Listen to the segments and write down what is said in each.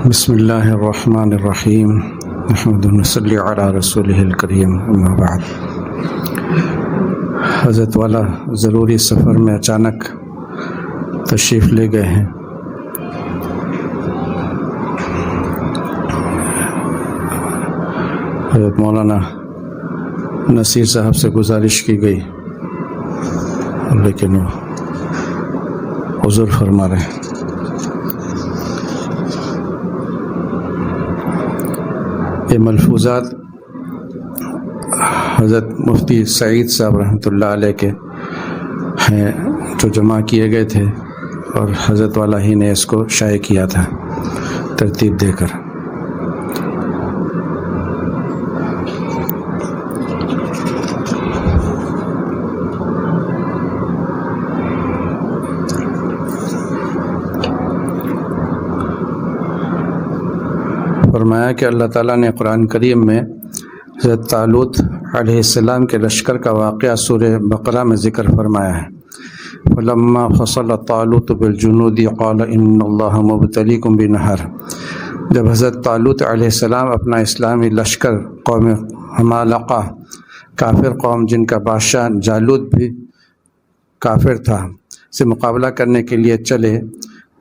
بسم اللہ الرحمن الرحیم نحمد و نصلی علی رسولہ الکریم اما بعد۔ حضرت والا ضروری سفر میں اچانک تشریف لے گئے ہیں۔ حضرت مولانا نصیر صاحب سے گزارش کی گئی لیکن وہ عذر فرما رہے ہیں۔ یہ ملفوظات حضرت مفتی سعید صاحب رحمۃ اللہ علیہ کے ہیں جو جمع کیے گئے تھے، اور حضرت والا ہی نے اس کو شائع کیا تھا ترتیب دے کر۔ فرمایا کہ اللہ تعالیٰ نے قرآن کریم میں حضرت طالوت علیہ السلام کے لشکر کا واقعہ سورہ بقرہ میں ذکر فرمایا ہے۔ فلما فصل طالوت بالجنود قال ان اللہ مبتلیکم بنہر۔ جب حضرت طالوت علیہ السلام اپنا اسلامی لشکر قوم عمالقہ، کافر قوم جن کا بادشاہ جالوت بھی کافر تھا، سے مقابلہ کرنے کے لیے چلے،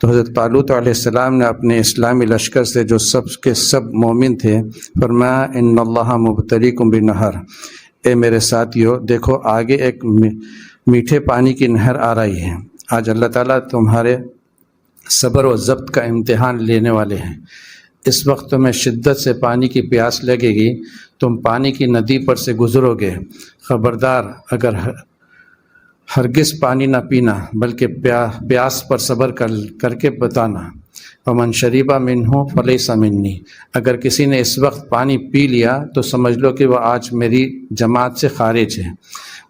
تو حضرت طالوت علیہ السلام نے اپنے اسلامی لشکر سے جو سب کے سب مومن تھے فرمایا ان اللہ مبتلیکم بنہر، اے میرے ساتھیو دیکھو آگے ایک میٹھے پانی کی نہر آ رہی ہے۔ آج اللہ تعالیٰ تمہارے صبر و ضبط کا امتحان لینے والے ہیں۔ اس وقت تمہیں شدت سے پانی کی پیاس لگے گی، تم پانی کی ندی پر سے گزرو گے، خبردار اگر ہرگز پانی نہ پینا بلکہ پیاس پر صبر کر کے بتانا۔ ومن شریبا منہ فلیس منی، اگر کسی نے اس وقت پانی پی لیا تو سمجھ لو کہ وہ آج میری جماعت سے خارج ہے،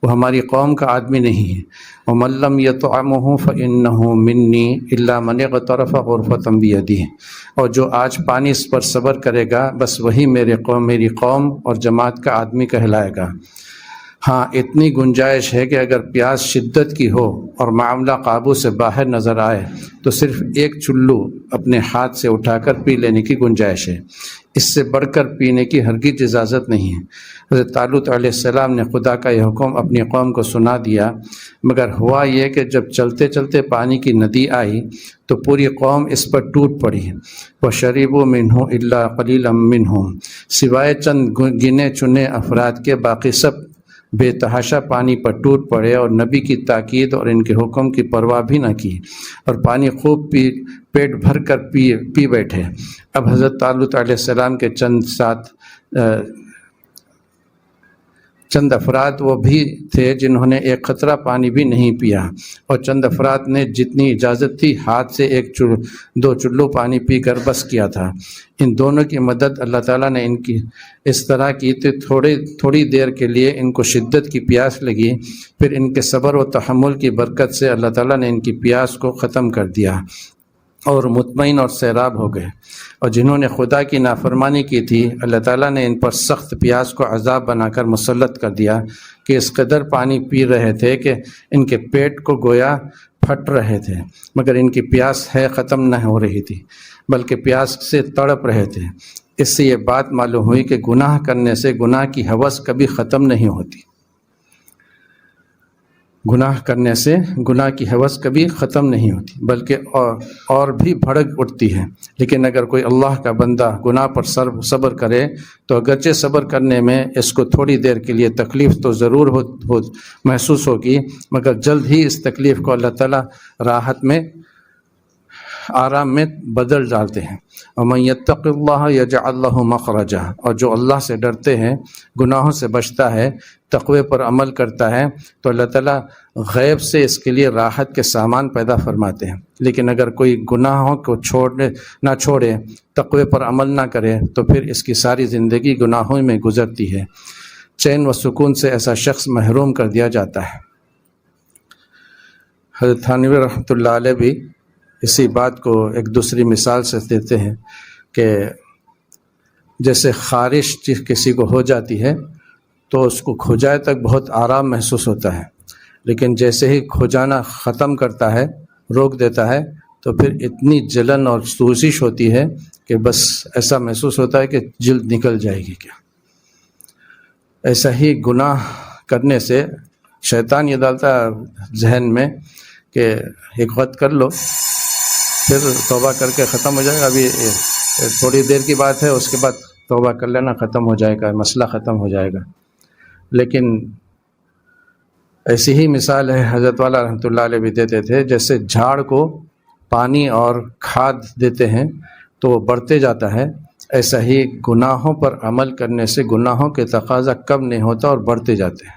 وہ ہماری قوم کا آدمی نہیں ہے۔ ومن لم یطعمہ فإنہ منی الا من اغترف غرفۃ بیدہ، اور جو آج پانی اس پر صبر کرے گا بس وہی میری قوم اور جماعت کا آدمی کہلائے گا۔ ہاں اتنی گنجائش ہے کہ اگر پیاس شدت کی ہو اور معاملہ قابو سے باہر نظر آئے تو صرف ایک چلو اپنے ہاتھ سے اٹھا کر پی لینے کی گنجائش ہے، اس سے بڑھ کر پینے کی ہرگز اجازت نہیں ہے۔ حضرت طالوت علیہ السلام نے خدا کا یہ حکم اپنی قوم کو سنا دیا، مگر ہوا یہ کہ جب چلتے چلتے پانی کی ندی آئی تو پوری قوم اس پر ٹوٹ پڑی۔ وَشَرِبُوا مِنْهُ إِلَّا قَلِيلًا مِّنْهُمْ، سوائے چند گنے چنے افراد کے باقی سب بے تحاشا پانی پر ٹوٹ پڑے اور نبی کی تاکید اور ان کے حکم کی پرواہ بھی نہ کی، اور پانی خوب پیٹ بھر کر پی بیٹھے۔ اب حضرت طالوت علیہ السلام کے چند افراد وہ بھی تھے جنہوں نے ایک قطرہ پانی بھی نہیں پیا، اور چند افراد نے جتنی اجازت تھی ہاتھ سے دو چلو پانی پی کر بس کیا تھا۔ ان دونوں کی مدد اللہ تعالیٰ نے ان کی اس طرح کی تو تھوڑی دیر کے لیے ان کو شدت کی پیاس لگی، پھر ان کے صبر و تحمل کی برکت سے اللہ تعالیٰ نے ان کی پیاس کو ختم کر دیا اور مطمئن اور سیراب ہو گئے۔ اور جنہوں نے خدا کی نافرمانی کی تھی اللہ تعالیٰ نے ان پر سخت پیاس کو عذاب بنا کر مسلط کر دیا کہ اس قدر پانی پی رہے تھے کہ ان کے پیٹ کو گویا پھٹ رہے تھے، مگر ان کی پیاس ختم نہ ہو رہی تھی بلکہ پیاس سے تڑپ رہے تھے۔ اس سے یہ بات معلوم ہوئی کہ گناہ کرنے سے گناہ کی ہوس کبھی ختم نہیں ہوتی، گناہ کرنے سے گناہ کی ہوس کبھی ختم نہیں ہوتی بلکہ اور بھی بھڑک اٹھتی ہے۔ لیکن اگر کوئی اللہ کا بندہ گناہ پر صبر کرے تو اگرچہ صبر کرنے میں اس کو تھوڑی دیر کے لیے تکلیف تو ضرور محسوس ہوگی، مگر جلد ہی اس تکلیف کو اللہ تعالیٰ راحت میں آرام میں بدل ڈالتے ہیں۔ وَمَن يَتَّقِ اللَّهَ يَجْعَلْ لَهُ مَخْرَجًا، اور جو اللہ سے ڈرتے ہیں، گناہوں سے بچتا ہے، تقوی پر عمل کرتا ہے تو اللہ تعالیٰ غیب سے اس کے لیے راحت کے سامان پیدا فرماتے ہیں۔ لیکن اگر کوئی گناہوں کو نہ چھوڑے، تقوی پر عمل نہ کرے تو پھر اس کی ساری زندگی گناہوں میں گزرتی ہے، چین و سکون سے ایسا شخص محروم کر دیا جاتا ہے۔ حضرت تھانوی رحمۃ اللہ علیہ بھی اسی بات کو ایک دوسری مثال سے دیتے ہیں کہ جیسے خارش کسی کو ہو جاتی ہے تو اس کو کھجائے تک بہت آرام محسوس ہوتا ہے، لیکن جیسے ہی کھجانا ختم کرتا ہے، روک دیتا ہے، تو تو پھر اتنی جلن اور سوزش ہوتی ہے کہ بس ایسا محسوس ہوتا ہے کہ جلد نکل جائے گی کیا۔ ایسا ہی گناہ کرنے سے شیطان یہ ڈالتا ہے ذہن میں کہ ایک وقت کر لو پھر توبہ کر کے ختم ہو جائے گا، ابھی تھوڑی دیر کی بات ہے، اس کے بعد توبہ کر لینا، ختم ہو جائے گا، مسئلہ ختم ہو جائے گا۔ لیکن ایسی ہی مثال ہے حضرت والا رحمۃ اللہ علیہ بھی دیتے تھے، جیسے جھاڑ کو پانی اور کھاد دیتے ہیں تو وہ بڑھتے جاتا ہے، ایسا ہی گناہوں پر عمل کرنے سے گناہوں کے تقاضا کم نہیں ہوتا اور بڑھتے جاتے ہیں۔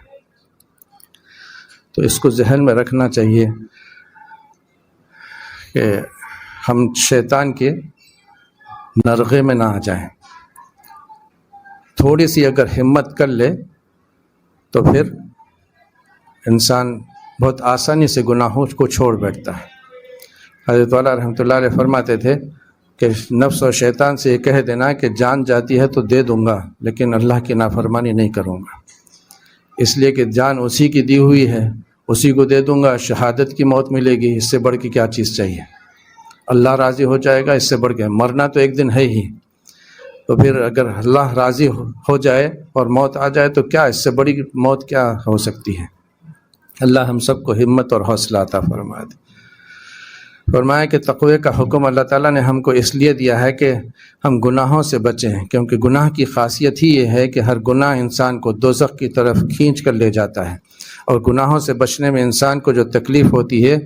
تو اس کو ذہن میں رکھنا چاہیے کہ ہم شیطان کے نرغے میں نہ آ جائیں۔ تھوڑی سی اگر ہمت کر لے تو پھر انسان بہت آسانی سے گناہوں کو چھوڑ بیٹھتا ہے۔ حضرت والا رحمۃ اللہ علیہ فرماتے تھے کہ نفس اور شیطان سے یہ کہہ دینا کہ جان جاتی ہے تو دے دوں گا لیکن اللہ کی نافرمانی نہیں کروں گا، اس لیے کہ جان اسی کی دی ہوئی ہے، اسی کو دے دوں گا، شہادت کی موت ملے گی، اس سے بڑھ کے کیا چیز چاہیے؟ اللہ راضی ہو جائے گا، اس سے بڑھ کے مرنا تو ایک دن ہے ہی، تو پھر اگر اللہ راضی ہو جائے اور موت آ جائے تو کیا اس سے بڑی موت کیا ہو سکتی ہے؟ اللہ ہم سب کو ہمت اور حوصلہ عطا فرما دے۔ فرمایا کہ تقوی کا حکم اللہ تعالیٰ نے ہم کو اس لیے دیا ہے کہ ہم گناہوں سے بچیں، کیونکہ گناہ کی خاصیت ہی یہ ہے کہ ہر گناہ انسان کو دوزخ کی طرف کھینچ کر لے جاتا ہے، اور گناہوں سے بچنے میں انسان کو جو تکلیف ہوتی ہے،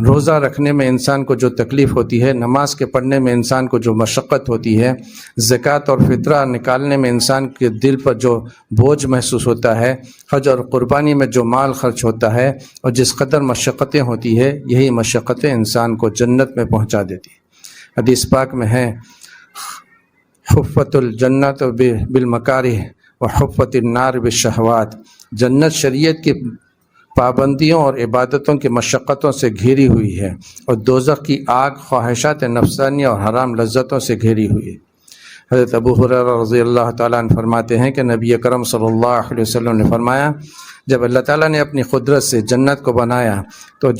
روزہ رکھنے میں انسان کو جو تکلیف ہوتی ہے، نماز کے پڑھنے میں انسان کو جو مشقت ہوتی ہے، زکوٰۃ اور فطرہ نکالنے میں انسان کے دل پر جو بوجھ محسوس ہوتا ہے، حج اور قربانی میں جو مال خرچ ہوتا ہے اور جس قدر مشقتیں ہوتی ہے، یہی مشقتیں انسان کو جنت میں پہنچا دیتی ہیں۔ حدیث پاک میں ہے حفت الجنت بالمکارہ وحفت النار بالشہوات، جنت شریعت کی پابندیوں اور عبادتوں کی مشقتوں سے گھیری ہوئی ہے اور دوزخ کی آگ خواہشات نفسانیہ اور حرام لذتوں سے گھیری ہوئی ہے۔ حضرت ابو ہریرہ رضی اللہ تعالیٰ عنہ فرماتے ہیں کہ نبی اکرم صلی اللہ علیہ وسلم نے فرمایا، جب اللہ تعالیٰ نے اپنی قدرت سے جنت کو بنایا تو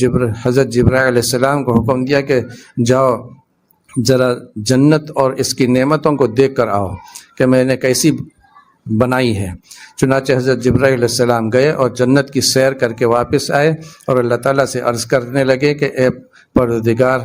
حضرت جبرائیل علیہ السلام کو حکم دیا کہ جاؤ ذرا جنت اور اس کی نعمتوں کو دیکھ کر آؤ کہ میں نے کیسی بنائی ہے۔ چنانچہ حضرت جبرائیل علیہ السلام گئے اور جنت کی سیر کر کے واپس آئے اور اللہ تعالیٰ سے عرض کرنے لگے کہ اے پروردگار،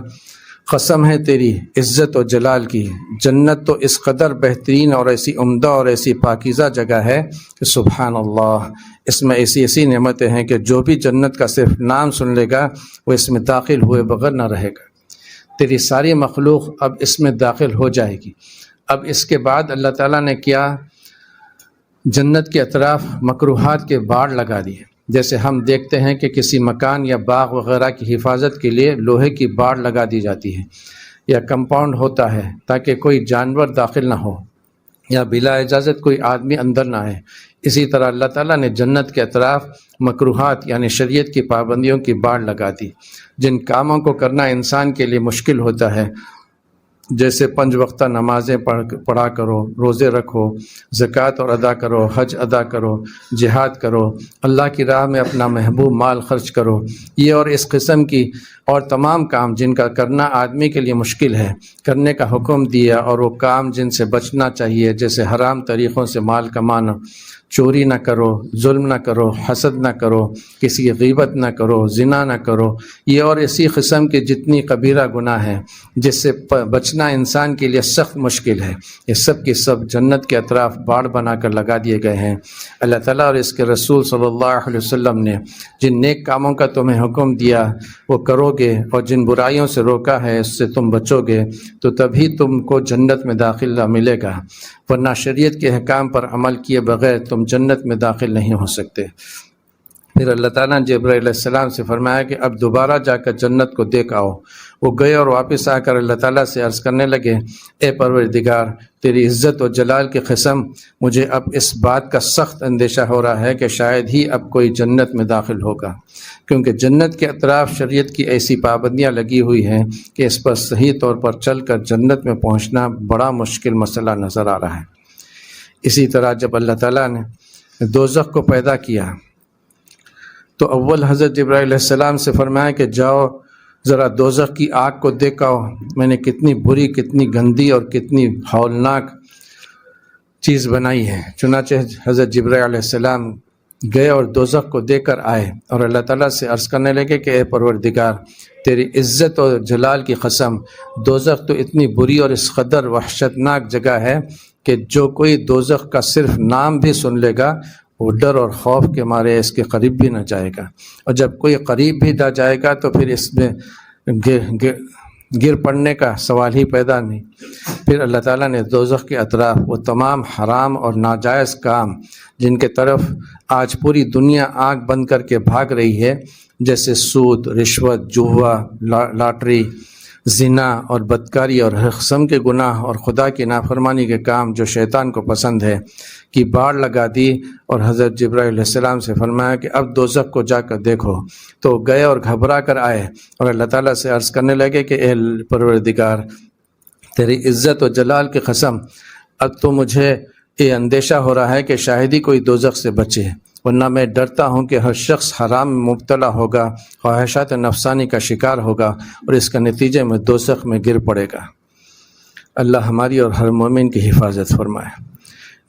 قسم ہے تیری عزت و جلال کی، جنت تو اس قدر بہترین اور ایسی عمدہ اور ایسی پاکیزہ جگہ ہے کہ سبحان اللہ، اس میں ایسی نعمتیں ہیں کہ جو بھی جنت کا صرف نام سن لے گا وہ اس میں داخل ہوئے بغیر نہ رہے گا۔ تیری ساری مخلوق اب اس میں داخل ہو جائے گی۔ اب اس کے بعد اللہ تعالیٰ نے کیا، جنت کے اطراف مکروہات کے باڑ لگا دیے، جیسے ہم دیکھتے ہیں کہ کسی مکان یا باغ وغیرہ کی حفاظت کے لیے لوہے کی باڑ لگا دی جاتی ہے یا کمپاؤنڈ ہوتا ہے تاکہ کوئی جانور داخل نہ ہو یا بلا اجازت کوئی آدمی اندر نہ آئے۔ اسی طرح اللہ تعالیٰ نے جنت کے اطراف مکروہات یعنی شریعت کی پابندیوں کی باڑ لگا دی، جن کاموں کو کرنا انسان کے لیے مشکل ہوتا ہے، جیسے 5 وقتہ نمازیں پڑھا کرو، روزے رکھو، زکوٰۃ اور ادا کرو، حج ادا کرو، جہاد کرو، اللہ کی راہ میں اپنا محبوب مال خرچ کرو، یہ اور اس قسم کی اور تمام کام جن کا کرنا آدمی کے لیے مشکل ہے، کرنے کا حکم دیا، اور وہ کام جن سے بچنا چاہیے جیسے حرام طریقوں سے مال کمانا، چوری نہ کرو، ظلم نہ کرو، حسد نہ کرو، کسی کی غیبت نہ کرو، زنا نہ کرو، یہ اور اسی قسم کے جتنی کبیرہ گناہ ہیں جس سے بچنا انسان کے لیے سخت مشکل ہے، یہ سب کے سب جنت کے اطراف باڑ بنا کر لگا دیے گئے ہیں۔ اللہ تعالیٰ اور اس کے رسول صلی اللہ علیہ وسلم نے جن نیک کاموں کا تمہیں حکم دیا وہ کرو گے اور جن برائیوں سے روکا ہے اس سے تم بچو گے تو تبھی تم کو جنت میں داخلہ ملے گا، ورنہ شریعت کے احکام پر عمل کیے بغیر تم جنت میں داخل نہیں ہو سکتے۔ پھر اللہ تعالیٰ نے جبرائیل علیہ السلام سے فرمایا کہ اب دوبارہ جا کر جنت کو دیکھ آؤ۔ وہ گئے اور واپس آ کر اللہ تعالیٰ سے عرض کرنے لگے، اے پروردگار، تیری عزت و جلال کی قسم، مجھے اب اس بات کا سخت اندیشہ ہو رہا ہے کہ شاید ہی اب کوئی جنت میں داخل ہوگا، کیونکہ جنت کے اطراف شریعت کی ایسی پابندیاں لگی ہوئی ہیں کہ اس پر صحیح طور پر چل کر جنت میں پہنچنا بڑا مشکل مسئلہ نظر آ رہا ہے۔ اسی طرح جب اللہ تعالیٰ نے دوزخ کو پیدا کیا تو اول حضرت جبرائیل علیہ السلام سے فرمایا کہ جاؤ ذرا دوزخ کی آگ کو دیکھا ہو، میں نے کتنی بری، کتنی گندی اور کتنی ہولناک چیز بنائی ہے۔ چنانچہ حضرت جبرائیل علیہ السلام گئے اور دوزخ کو دیکھ کر آئے اور اللہ تعالیٰ سے عرض کرنے لگے کہ اے پروردگار، تیری عزت اور جلال کی قسم، دوزخ تو اتنی بری اور اس قدر وحشتناک جگہ ہے کہ جو کوئی دوزخ کا صرف نام بھی سن لے گا وہ ڈر اور خوف کے مارے اس کے قریب بھی نہ جائے گا، اور جب کوئی قریب بھی نہ جائے گا تو پھر اس میں گر پڑنے کا سوال ہی پیدا نہیں۔ پھر اللہ تعالیٰ نے دوزخ کے اطراف وہ تمام حرام اور ناجائز کام جن کے طرف آج پوری دنیا آنکھ بند کر کے بھاگ رہی ہے، جیسے سود، رشوت، جوا، لاٹری، زنا اور بدکاری اور ہر قسم کے گناہ اور خدا کی نافرمانی کے کام جو شیطان کو پسند ہے، کی باڑ لگا دی، اور حضرت جبرائیل علیہ السلام سے فرمایا کہ اب دوزخ کو جا کر دیکھو۔ تو گئے اور گھبرا کر آئے اور اللہ تعالیٰ سے عرض کرنے لگے کہ اے پروردگار، تیری عزت و جلال کی قسم، اب تو مجھے یہ اندیشہ ہو رہا ہے کہ شاید ہی کوئی دوزخ سے بچے، ورنہ میں ڈرتا ہوں کہ ہر شخص حرام میں مبتلا ہوگا، خواہشات نفسانی کا شکار ہوگا اور اس کا نتیجے میں دوزخ میں گر پڑے گا۔ اللہ ہماری اور ہر مومن کی حفاظت فرمائے۔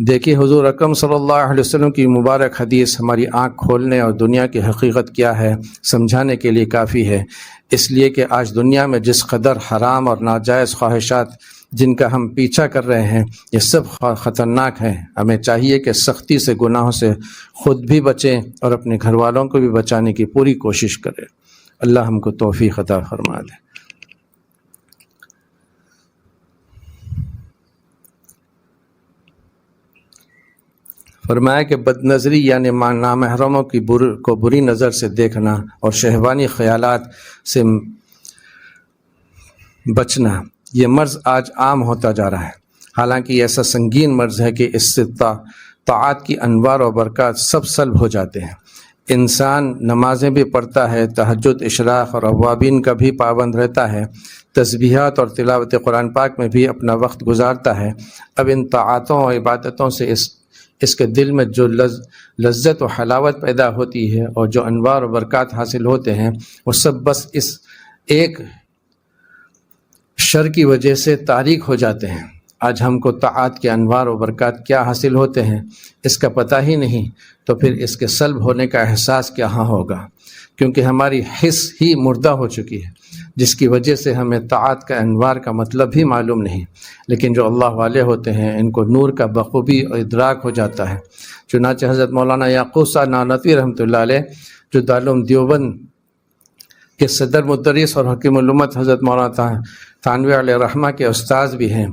دیکھیے حضور اکرم صلی اللہ علیہ وسلم کی مبارک حدیث ہماری آنکھ کھولنے اور دنیا کی حقیقت کیا ہے سمجھانے کے لیے کافی ہے، اس لیے کہ آج دنیا میں جس قدر حرام اور ناجائز خواہشات جن کا ہم پیچھا کر رہے ہیں یہ سب خطرناک ہیں۔ ہمیں چاہیے کہ سختی سے گناہوں سے خود بھی بچیں اور اپنے گھر والوں کو بھی بچانے کی پوری کوشش کریں۔ اللہ ہم کو توفیق عطا فرما دے۔ فرمایا کہ بد نظری یعنی نامحرموں کی کو بری نظر سے دیکھنا اور شہوانی خیالات سے بچنا، یہ مرض آج عام ہوتا جا رہا ہے۔ حالانکہ یہ ایسا سنگین مرض ہے کہ اس سے طاعات کی انوار و برکات سب سلب ہو جاتے ہیں۔ انسان نمازیں بھی پڑھتا ہے، تہجد، اشراق اور اوابین کا بھی پابند رہتا ہے، تسبیحات اور تلاوت قرآن پاک میں بھی اپنا وقت گزارتا ہے۔ اب ان طاعتوں اور عبادتوں سے اس کے دل میں جو لذت و حلاوت پیدا ہوتی ہے اور جو انوار و برکات حاصل ہوتے ہیں وہ سب بس اس ایک شر کی وجہ سے تاریک ہو جاتے ہیں۔ آج ہم کو طاعات کے انوار و برکات کیا حاصل ہوتے ہیں اس کا پتہ ہی نہیں، تو پھر اس کے سلب ہونے کا احساس کہاں ہوگا، کیونکہ ہماری حس ہی مردہ ہو چکی ہے، جس کی وجہ سے ہمیں طاعت کا انوار کا مطلب بھی معلوم نہیں۔ لیکن جو اللہ والے ہوتے ہیں ان کو نور کا بخوبی اور ادراک ہو جاتا ہے۔ چنانچہ حضرت مولانا یعقوب صاحب نانوتوی رحمۃ اللہ علیہ جو دارالعلوم دیوبند کے صدر مدرس اور حکیم الامت حضرت مولانا تھانوی علیہ رحمہ کے استاذ بھی ہیں،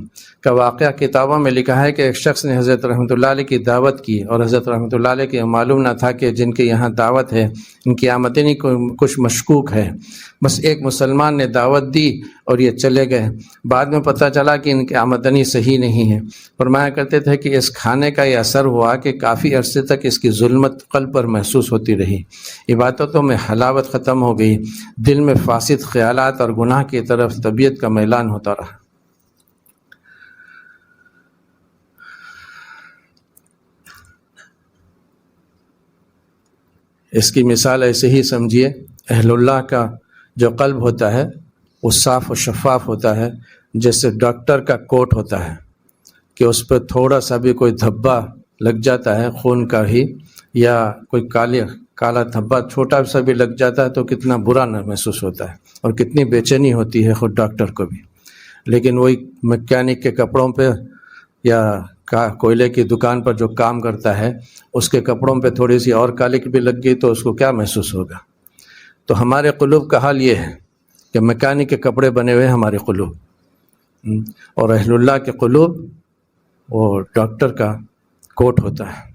کا واقعہ کتابوں میں لکھا ہے کہ ایک شخص نے حضرت رحمۃ اللہ علیہ کی دعوت کی اور حضرت رحمۃ اللہ علیہ کے معلوم نہ تھا کہ جن کے یہاں دعوت ہے ان کی آمدنی کچھ مشکوک ہے۔ بس ایک مسلمان نے دعوت دی اور یہ چلے گئے۔ بعد میں پتہ چلا کہ ان کی آمدنی صحیح نہیں ہے۔ فرمایا کرتے تھے کہ اس کھانے کا یہ اثر ہوا کہ کافی عرصے تک اس کی ظلمت قلب پر محسوس ہوتی رہی، عبادتوں میں حلاوت ختم ہو گئی، دل میں فاسد خیالات اور گناہ کی طرف طبیعت کا میلان ہوتا رہا۔ اس کی مثال ایسے ہی سمجھیے، اہل اللہ کا جو قلب ہوتا ہے وہ صاف و شفاف ہوتا ہے، جیسے ڈاکٹر کا کوٹ ہوتا ہے کہ اس پہ تھوڑا سا بھی کوئی دھبا لگ جاتا ہے خون کا ہی، یا کوئی کالا دھبا چھوٹا سا بھی لگ جاتا ہے تو کتنا برا محسوس ہوتا ہے اور کتنی بے چینی ہوتی ہے خود ڈاکٹر کو بھی۔ لیکن وہی میکینک کے کپڑوں پہ یا کوئلے کی دکان پر جو کام کرتا ہے اس کے کپڑوں پہ تھوڑی سی اور کالک بھی لگ گئی تو اس کو کیا محسوس ہوگا۔ تو ہمارے قلوب کا حال یہ ہے کہ میکینک کے کپڑے بنے ہوئے ہمارے قلوب، اور اہل اللہ کے قلوب وہ ڈاکٹر کا کوٹ ہوتا ہے۔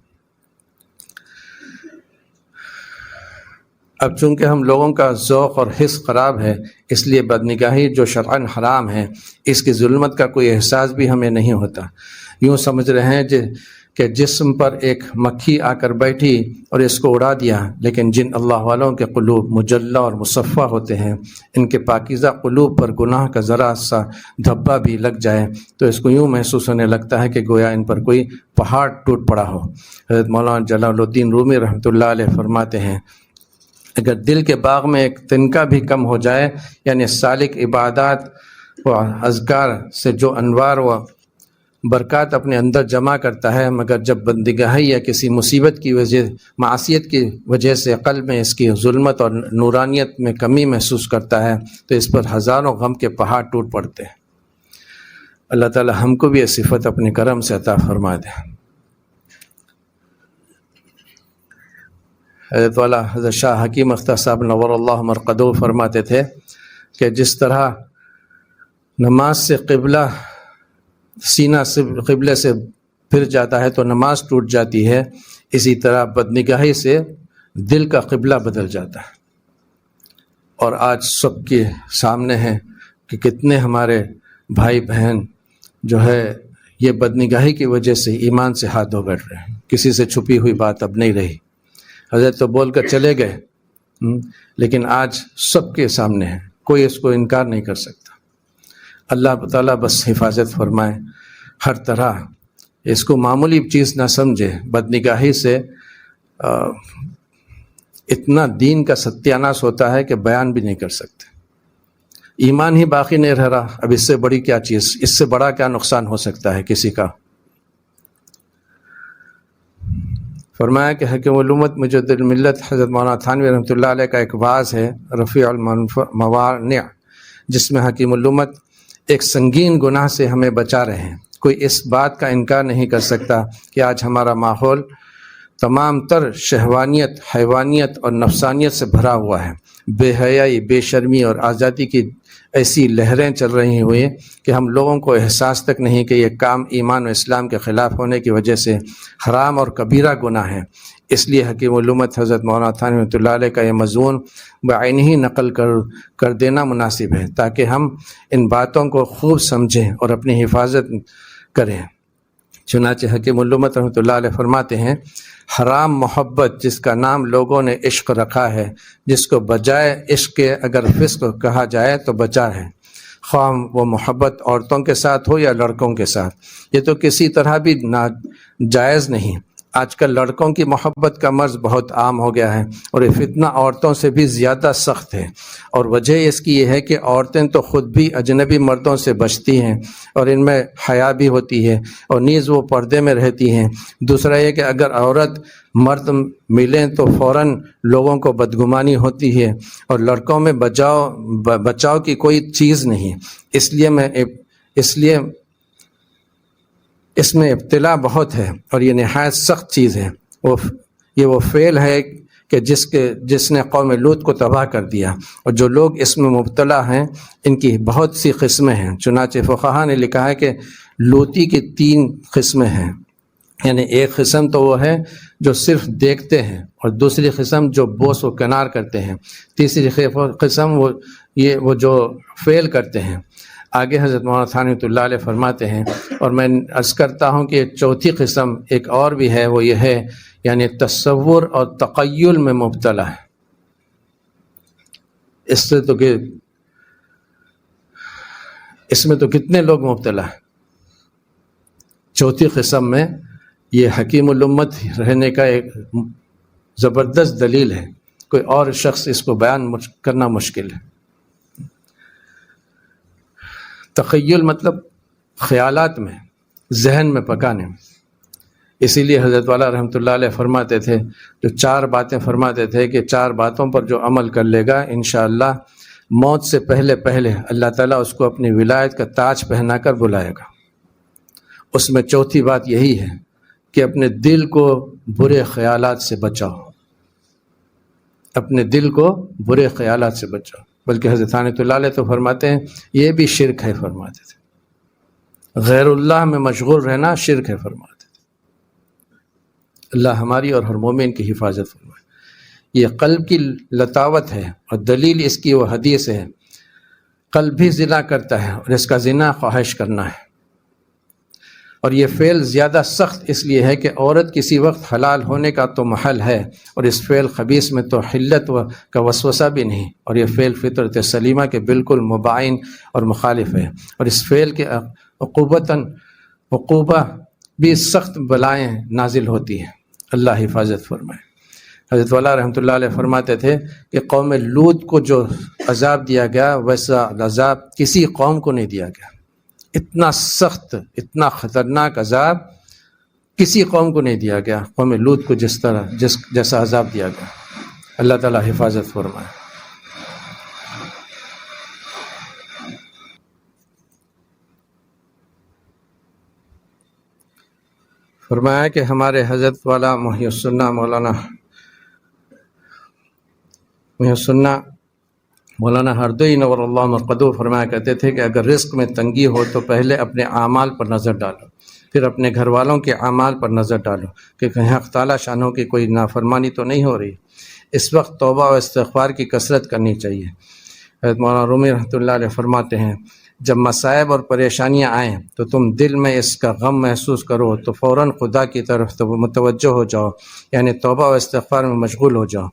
اب چونکہ ہم لوگوں کا ذوق اور حس خراب ہے، اس لیے بدنگاہی جو شرعاً حرام ہے اس کی ظلمت کا کوئی احساس بھی ہمیں نہیں ہوتا۔ یوں سمجھ رہے ہیں کہ جسم پر ایک مکھی آ کر بیٹھی اور اس کو اڑا دیا، لیکن جن اللہ والوں کے قلوب مجلہ اور مصفہ ہوتے ہیں، ان کے پاکیزہ قلوب پر گناہ کا ذرا سا دھبا بھی لگ جائے تو اس کو یوں محسوس ہونے لگتا ہے کہ گویا ان پر کوئی پہاڑ ٹوٹ پڑا ہو۔ حضرت مولانا جلال الدین رومی رحمۃ اللہ علیہ فرماتے ہیں اگر دل کے باغ میں ایک تنکا بھی کم ہو جائے، یعنی سالک عبادات و اذکار سے جو انوار و برکات اپنے اندر جمع کرتا ہے، مگر جب بندگاہی یا کسی مصیبت کی وجہ، معصیت کی وجہ سے قلب میں اس کی ظلمت اور نورانیت میں کمی محسوس کرتا ہے تو اس پر ہزاروں غم کے پہاڑ ٹوٹ پڑتے ہیں۔ اللہ تعالی ہم کو بھی یہ صفت اپنے کرم سے عطا فرما دے۔ حضرت والا حضرت شاہ حکیم اختر صاحب نور اللہ مرقدہ فرماتے تھے کہ جس طرح نماز سے قبلہ سینہ سے قبلے سے پھر جاتا ہے تو نماز ٹوٹ جاتی ہے، اسی طرح بدنگاہی سے دل کا قبلہ بدل جاتا ہے۔ اور آج سب کے سامنے ہے کہ کتنے ہمارے بھائی بہن جو ہے یہ بدنگاہی کی وجہ سے ایمان سے ہاتھ دھو بیٹھ رہے ہیں۔ کسی سے چھپی ہوئی بات اب نہیں رہی، حضرت تو بول کر چلے گئے، لیکن آج سب کے سامنے ہے، کوئی اس کو انکار نہیں کر سکتا۔ اللہ تعالیٰ بس حفاظت فرمائے ہر طرح، اس کو معمولی چیز نہ سمجھے۔ بدنگاہی سے اتنا دین کا ستیاناش ہوتا ہے کہ بیان بھی نہیں کر سکتے۔ ایمان ہی باقی نہیں رہ رہا، اب اس سے بڑی کیا چیز، اس سے بڑا کیا نقصان ہو سکتا ہے کسی کا۔ فرمایا کہ حکیم علومت مجد الملت حضرت مولانا تھانوی رحمۃ اللہ علیہ کا ایک واعظ ہے رفیع الموانع، جس میں حکیم علومت ایک سنگین گناہ سے ہمیں بچا رہے ہیں۔ کوئی اس بات کا انکار نہیں کر سکتا کہ آج ہمارا ماحول تمام تر شہوانیت، حیوانیت اور نفسانیت سے بھرا ہوا ہے۔ بے حیائی، بے شرمی اور آزادی کی ایسی لہریں چل رہی ہوئی کہ ہم لوگوں کو احساس تک نہیں کہ یہ کام ایمان و اسلام کے خلاف ہونے کی وجہ سے حرام اور کبیرہ گناہ ہے۔ اس لیے حکیم علومت حضرت مولانا تھانوی رحمۃ اللہ علیہ کا یہ مضمون بعینہ ہی نقل کر دینا مناسب ہے تاکہ ہم ان باتوں کو خوب سمجھیں اور اپنی حفاظت کریں۔ چنانچہ حکیم علومت رحمۃ اللہ علیہ فرماتے ہیں، حرام محبت جس کا نام لوگوں نے عشق رکھا ہے، جس کو بجائے عشق کے اگر فسق کہا جائے تو بچا ہے، خواہ وہ محبت عورتوں کے ساتھ ہو یا لڑکوں کے ساتھ، یہ تو کسی طرح بھی ناجائز نہیں۔ آج کل لڑکوں کی محبت کا مرض بہت عام ہو گیا ہے اور یہ فتنہ عورتوں سے بھی زیادہ سخت ہے، اور وجہ اس کی یہ ہے کہ عورتیں تو خود بھی اجنبی مردوں سے بچتی ہیں اور ان میں حیا بھی ہوتی ہے اور نیز وہ پردے میں رہتی ہیں۔ دوسرا یہ کہ اگر عورت مرد ملیں تو فوراً لوگوں کو بدگمانی ہوتی ہے اور لڑکوں میں بچاؤ کی کوئی چیز نہیں، اس لیے اس میں ابتلا بہت ہے اور یہ نہایت سخت چیز ہے۔ وہ فعل ہے کہ جس نے قوم لوط کو تباہ کر دیا، اور جو لوگ اس میں مبتلا ہیں ان کی بہت سی قسمیں ہیں۔ چنانچہ فقہا نے لکھا ہے کہ لوطی کی 3 قسمیں ہیں، یعنی ایک قسم تو وہ ہے جو صرف دیکھتے ہیں، اور دوسری قسم جو بوس و کنار کرتے ہیں، تیسری قسم وہ جو فعل کرتے ہیں۔ آگے حضرت مولانا تھانوی رحمۃ اللہ علیہ فرماتے ہیں، اور میں عرض کرتا ہوں کہ چوتھی قسم ایک اور بھی ہے، وہ یہ ہے یعنی تصور اور تخیل میں مبتلا ہے۔ اس میں تو کتنے لوگ مبتلا ہیں۔ چوتھی قسم میں یہ حکیم الامت رہنے کا ایک زبردست دلیل ہے، کوئی اور شخص اس کو بیان کرنا مشکل ہے۔ تخیل مطلب خیالات میں، ذہن میں پکانے میں۔ اسی لیے حضرت والا رحمۃ اللہ علیہ فرماتے تھے، جو 4 باتیں فرماتے تھے کہ 4 باتوں پر جو عمل کر لے گا انشاءاللہ موت سے پہلے اللہ تعالیٰ اس کو اپنی ولایت کا تاج پہنا کر بلائے گا۔ اس میں چوتھی بات یہی ہے کہ اپنے دل کو برے خیالات سے بچاؤ، اپنے دل کو برے خیالات سے بچاؤ۔ بلکہ حضرت رحمۃ اللہ علیہ تو فرماتے ہیں یہ بھی شرک ہے، فرماتے تھے غیر اللہ میں مشغول رہنا شرک ہے، فرماتے تھے۔ اللہ ہماری اور ہر مومن کی حفاظت فرمائے۔ یہ قلب کی لطاوت ہے، اور دلیل اس کی وہ حدیث ہے، قلب بھی زنا کرتا ہے اور اس کا زنا خواہش کرنا ہے، اور یہ فعل زیادہ سخت اس لیے ہے کہ عورت کسی وقت حلال ہونے کا تو محل ہے، اور اس فعل خبیث میں تو حلت کا وسوسہ بھی نہیں، اور یہ فعل فطرت سلیمہ کے بالکل مباین اور مخالف ہے، اور اس فعل کے عقوبہ بھی سخت بلائیں نازل ہوتی ہیں۔ اللہ حفاظت فرمائے۔ حضرت والا رحمۃ اللہ علیہ فرماتے تھے کہ قوم لوط کو جو عذاب دیا گیا ویسا عذاب کسی قوم کو نہیں دیا گیا. اتنا سخت، اتنا خطرناک عذاب کسی قوم کو نہیں دیا گیا قوم لوط کو جیسا عذاب دیا گیا. اللہ تعالیٰ حفاظت فرمائے. فرمایا کہ ہمارے حضرت والا محی السنہ مولانا ہردوئی نور اللہ مرقدو فرمایا کرتے تھے کہ اگر رزق میں تنگی ہو تو پہلے اپنے اعمال پر نظر ڈالو، پھر اپنے گھر والوں کے اعمال پر نظر ڈالو کہ کہیں حق تعالیٰ شانوں کی کوئی نافرمانی تو نہیں ہو رہی. اس وقت توبہ و استغفار کی کثرت کرنی چاہیے. حضرت مولانا رومی رحمۃ اللہ علیہ فرماتے ہیں جب مصائب اور پریشانیاں آئیں تو تم دل میں اس کا غم محسوس کرو تو فوراً خدا کی طرف متوجہ ہو جاؤ، یعنی توبہ و استغفار میں مشغول ہو جاؤ،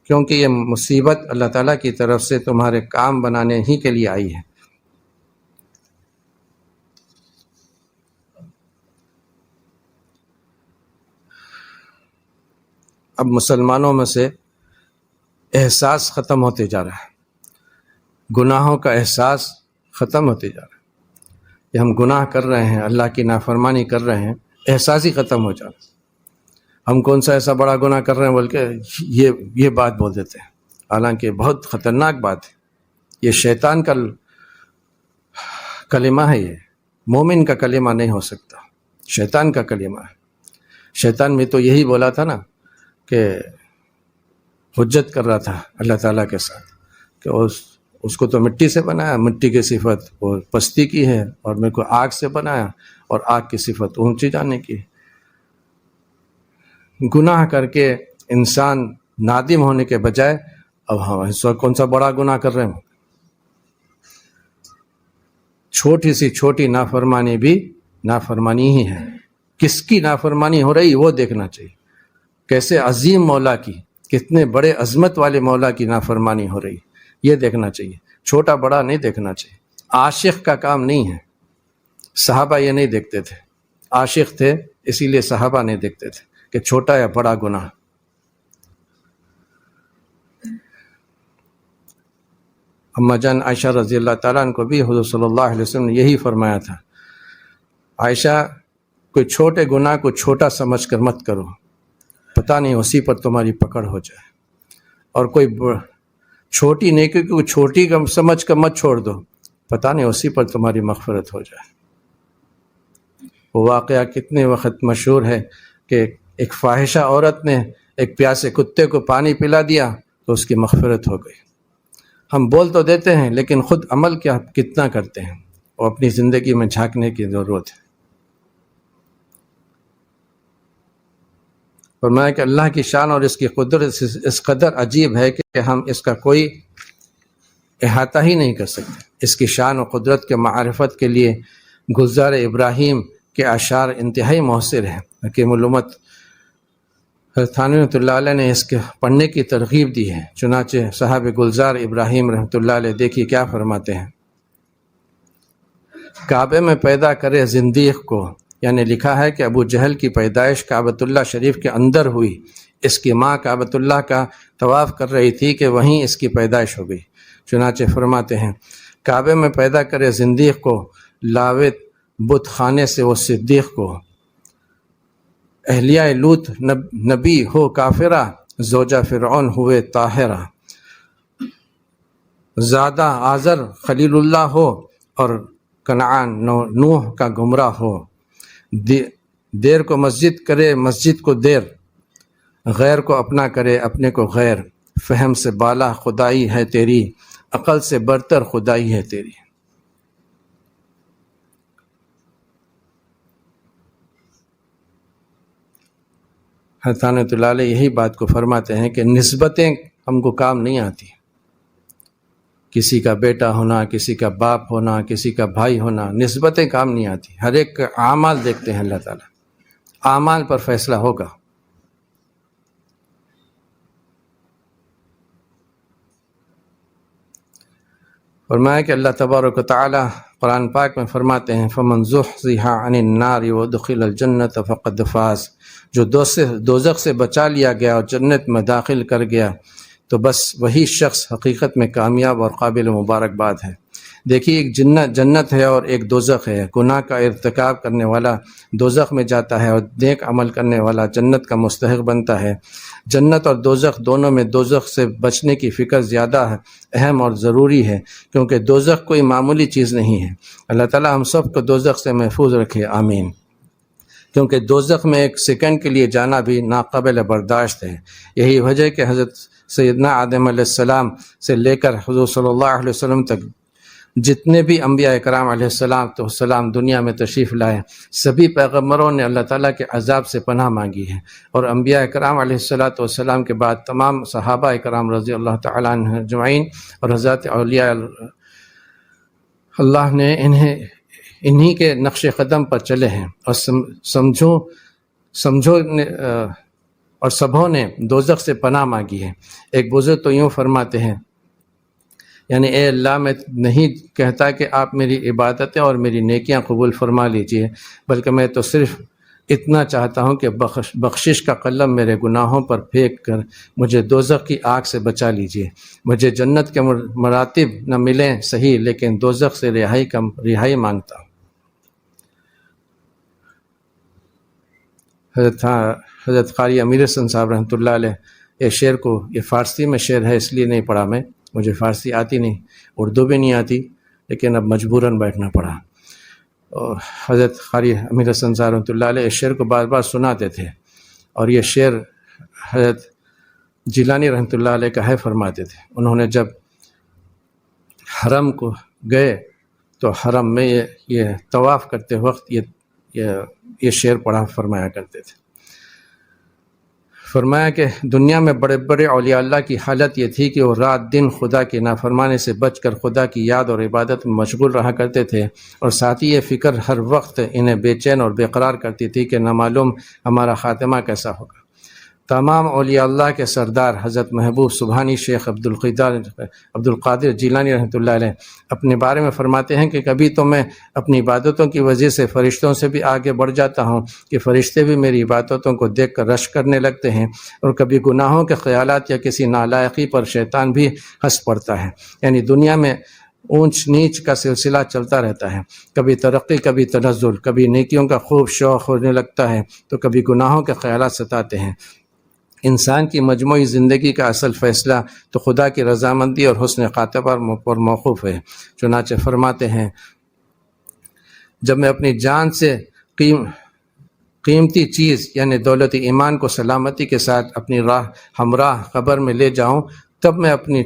کیونکہ یہ مصیبت اللہ تعالیٰ کی طرف سے تمہارے کام بنانے ہی کے لیے آئی ہے. اب مسلمانوں میں سے احساس ختم ہوتے جا رہا ہے، گناہوں کا احساس ختم ہوتے جا رہا ہے. کہ ہم گناہ کر رہے ہیں، اللہ کی نافرمانی کر رہے ہیں، احساس ہی ختم ہو جا رہا ہے. ہم کون سا ایسا بڑا گناہ کر رہے ہیں بول کے یہ بات بول دیتے ہیں، حالانکہ بہت خطرناک بات ہے. یہ شیطان کا کلمہ ہے، یہ مومن کا کلمہ نہیں ہو سکتا، شیطان کا کلمہ ہے. شیطان بھی تو یہی بولا تھا نا کہ حجت کر رہا تھا اللہ تعالیٰ کے ساتھ کہ اس کو تو مٹی سے بنایا، مٹی کی صفت وہ پستی کی ہے، اور میرے کو آگ سے بنایا اور آگ کی صفت اونچی جانے کی. گناہ کر کے انسان نادم ہونے کے بجائے اب ہم اس وقت کون سا بڑا گناہ کر رہے ہیں. چھوٹی سی چھوٹی نافرمانی بھی نافرمانی ہی ہے. کس کی نافرمانی ہو رہی وہ دیکھنا چاہیے. کیسے عظیم مولا کی، کتنے بڑے عظمت والے مولا کی نافرمانی ہو رہی یہ دیکھنا چاہیے، چھوٹا بڑا نہیں دیکھنا چاہیے. عاشق کا کام نہیں ہے. صحابہ یہ نہیں دیکھتے تھے، عاشق تھے اسی لیے صحابہ نہیں دیکھتے تھے کہ چھوٹا یا بڑا گناہ. اما جان عائشہ رضی اللہ تعالیٰ عنہ کو بھی حضور صلی اللہ علیہ وسلم نے یہی فرمایا تھا، عائشہ کوئی چھوٹے گناہ کو چھوٹا سمجھ کر مت کرو، پتہ نہیں اسی پر تمہاری پکڑ ہو جائے. اور کوئی چھوٹی نیکی کو چھوٹی سمجھ کر مت چھوڑ دو، پتہ نہیں اسی پر تمہاری مغفرت ہو جائے. وہ واقعہ کتنے وقت مشہور ہے کہ ایک فاحشہ عورت نے ایک پیاسے کتے کو پانی پلا دیا تو اس کی مغفرت ہو گئی. ہم بول تو دیتے ہیں لیکن خود عمل کتنا کرتے ہیں، وہ اپنی زندگی میں جھانکنے کی ضرورت ہے. فرمایا کہ اللہ کی شان اور اس کی قدرت اس قدر عجیب ہے کہ ہم اس کا کوئی احاطہ ہی نہیں کر سکتے. اس کی شان و قدرت کے معرفت کے لیے گلزار ابراہیم کے اشعار انتہائی مؤثر ہیں. حکیم الامت حضرت تھانوی رحمۃ اللہ علیہ نے اس کے پڑھنے کی ترغیب دی ہے. چنانچہ صاحب گلزار ابراہیم رحمۃ اللہ علیہ دیکھیے کیا فرماتے ہیں، کعبے میں پیدا کرے زندیق کو، یعنی لکھا ہے کہ ابو جہل کی پیدائش کعبۃ اللہ شریف کے اندر ہوئی. اس کی ماں کعبۃ اللہ کا طواف کر رہی تھی کہ وہیں اس کی پیدائش ہو گئی. چنانچہ فرماتے ہیں کعبے میں پیدا کرے زندیق کو، لاوے بت خانے سے وہ صدیق کو. اہلیہ لوط نبی ہو کافرہ، زوجہ فرعون ہوئے طاہرہ. زادہ آزر خلیل اللہ ہو اور کنعان نوح کا گمراہ ہو. دیر کو مسجد کرے مسجد کو دیر، غیر کو اپنا کرے اپنے کو غیر. فہم سے بالا خدائی ہے تیری، عقل سے برتر خدائی ہے تیری. حضرت رحمۃ اللہ علیہ یہی بات کو فرماتے ہیں کہ نسبتیں ہم کو کام نہیں آتی. کسی کا بیٹا ہونا، کسی کا باپ ہونا، کسی کا بھائی ہونا، نسبتیں کام نہیں آتی. ہر ایک کا اعمال دیکھتے ہیں اللہ تعالیٰ، اعمال پر فیصلہ ہوگا. فرمایا کہ اللہ تبارک و تعالی قرآن پاک میں فرماتے ہیں فمن زحزح عن النار وادخل الجنۃ فقد فاز، جو دوزخ سے بچا لیا گیا اور جنت میں داخل کر گیا تو بس وہی شخص حقیقت میں کامیاب اور قابل مبارکباد ہے۔ دیکھیے ایک جنت ہے اور ایک دوزخ ہے۔ گناہ کا ارتکاب کرنے والا دوزخ میں جاتا ہے اور نیک عمل کرنے والا جنت کا مستحق بنتا ہے۔ جنت اور دوزخ دونوں میں دوزخ سے بچنے کی فکر زیادہ اہم اور ضروری ہے، کیونکہ دوزخ کوئی معمولی چیز نہیں ہے۔ اللہ تعالی ہم سب کو دوزخ سے محفوظ رکھے، آمین۔ کیونکہ دوزخ میں ایک سیکنڈ کے لیے جانا بھی ناقابل برداشت ہے۔ یہی وجہ ہے کہ حضرت سیدنا آدم علیہ السلام سے لے کر حضور صلی اللہ علیہ وسلم تک جتنے بھی انبیاء اکرام علیہ السلام دنیا میں تشریف لائے، سبھی پیغمبروں نے اللہ تعالیٰ کے عذاب سے پناہ مانگی ہے، اور انبیاء اکرام علیہ السلام کے بعد تمام صحابہ اکرام رضی اللہ تعالیٰ عنہ اجمعین اور حضرات اولیاء اللہ نے انہی کے نقش قدم پر چلے ہیں، اور سمجھو اور سبھوں نے دوزخ سے پناہ مانگی ہے۔ ایک بزرگ تو یوں فرماتے ہیں، یعنی اے اللہ، میں نہیں کہتا کہ آپ میری عبادتیں اور میری نیکیاں قبول فرما لیجئے، بلکہ میں تو صرف اتنا چاہتا ہوں کہ بخشش کا قلم میرے گناہوں پر پھینک کر مجھے دوزخ کی آگ سے بچا لیجئے۔ مجھے جنت کے مراتب نہ ملیں صحیح، لیکن دوزخ سے رہائی مانگتا ہوں۔ حضرت قاری امیر حسن صاحب رحمۃ اللہ علیہ یہ شعر کو، یہ فارسی میں شعر ہے اس لیے نہیں پڑھا، میں مجھے فارسی آتی نہیں، اردو بھی نہیں آتی، لیکن اب مجبوراً بیٹھنا پڑا۔ اور حضرت قاری امیر حسن صاحب رحمۃ اللہ علیہ اس شعر کو بار بار سناتے تھے، اور یہ شعر حضرت جیلانی رحمۃ اللہ علیہ کا ہے فرماتے تھے۔ انہوں نے جب حرم کو گئے تو حرم میں یہ طواف کرتے وقت یہ شعر پڑھا فرمایا کرتے تھے۔ فرمایا کہ دنیا میں بڑے بڑے اولیاء اللہ کی حالت یہ تھی کہ وہ رات دن خدا کی نافرمانی سے بچ کر خدا کی یاد اور عبادت میں مشغول رہا کرتے تھے، اور ساتھ ہی یہ فکر ہر وقت انہیں بے چین اور بے قرار کرتی تھی کہ نہ معلوم ہمارا خاتمہ کیسا ہوگا۔ تمام اولیاء اللہ کے سردار حضرت محبوب سبحانی شیخ عبد القادر جیلانی رحمۃ اللہ علیہ اپنے بارے میں فرماتے ہیں کہ کبھی تو میں اپنی عبادتوں کی وجہ سے فرشتوں سے بھی آگے بڑھ جاتا ہوں کہ فرشتے بھی میری عبادتوں کو دیکھ کر رشک کرنے لگتے ہیں، اور کبھی گناہوں کے خیالات یا کسی نالائقی پر شیطان بھی ہنس پڑتا ہے۔ یعنی دنیا میں اونچ نیچ کا سلسلہ چلتا رہتا ہے، کبھی ترقی، کبھی تنزل، کبھی نیکیوں کا خوب شوق ہونے لگتا ہے تو کبھی گناہوں کے خیالات ستاتے ہیں۔ انسان کی مجموعی زندگی کا اصل فیصلہ تو خدا کی رضامندی اور حسن خاتمہ پر موقوف ہے۔ چنانچہ فرماتے ہیں، جب میں اپنی جان سے قیمتی چیز یعنی دولت ایمان کو سلامتی کے ساتھ اپنی ہمراہ قبر میں لے جاؤں، تب میں اپنی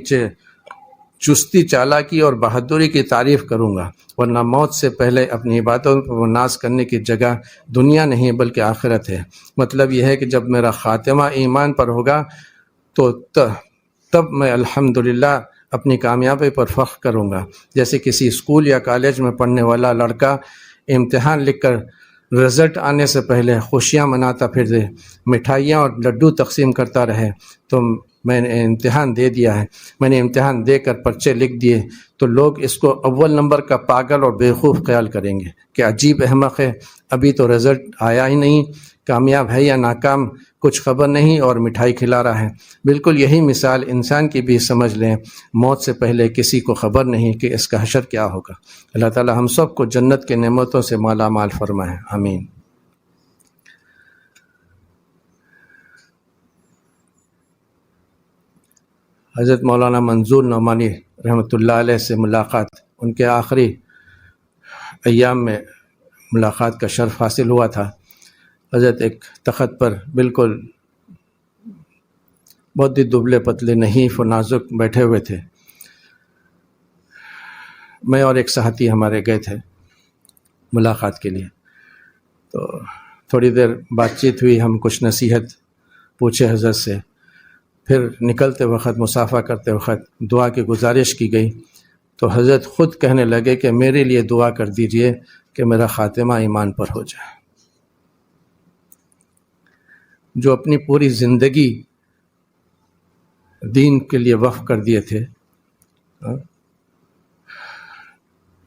چستی، چالاکی اور بہادری کی تعریف کروں گا، ورنہ موت سے پہلے اپنی عبادتوں پر ناز کرنے کی جگہ دنیا نہیں بلکہ آخرت ہے۔ مطلب یہ ہے کہ جب میرا خاتمہ ایمان پر ہوگا تو تب میں الحمدللہ اپنی کامیابی پر فخر کروں گا۔ جیسے کسی اسکول یا کالج میں پڑھنے والا لڑکا امتحان لکھ کر رزلٹ آنے سے پہلے خوشیاں مناتا پھر مٹھائیاں اور لڈو تقسیم کرتا رہے تو میں نے امتحان دے دیا ہے، میں نے امتحان دے کر پرچے لکھ دیے، تو لوگ اس کو اول نمبر کا پاگل اور بیوقوف خیال کریں گے کہ عجیب احمق ہے، ابھی تو رزلٹ آیا ہی نہیں، کامیاب ہے یا ناکام کچھ خبر نہیں اور مٹھائی کھلا رہا ہے۔ بالکل یہی مثال انسان کی بھی سمجھ لیں، موت سے پہلے کسی کو خبر نہیں کہ اس کا حشر کیا ہوگا۔ اللہ تعالی ہم سب کو جنت کے نعمتوں سے مالا مال فرمائے، آمین۔ حضرت مولانا منظور نعمانی رحمۃ اللہ علیہ سے ملاقات، ان کے آخری ایام میں ملاقات کا شرف حاصل ہوا تھا۔ حضرت ایک تخت پر بالکل بہت ہی دبلے پتلے نحیف و نازک بیٹھے ہوئے تھے۔ میں اور ایک ساتھی ہمارے گئے تھے ملاقات کے لیے، تو تھوڑی دیر بات چیت ہوئی، ہم کچھ نصیحت پوچھے حضرت سے، پھر نکلتے وقت مصافحہ کرتے وقت دعا کی گزارش کی گئی، تو حضرت خود کہنے لگے کہ میرے لیے دعا کر دیجئے کہ میرا خاتمہ ایمان پر ہو جائے۔ جو اپنی پوری زندگی دین کے لیے وقف کر دیے تھے،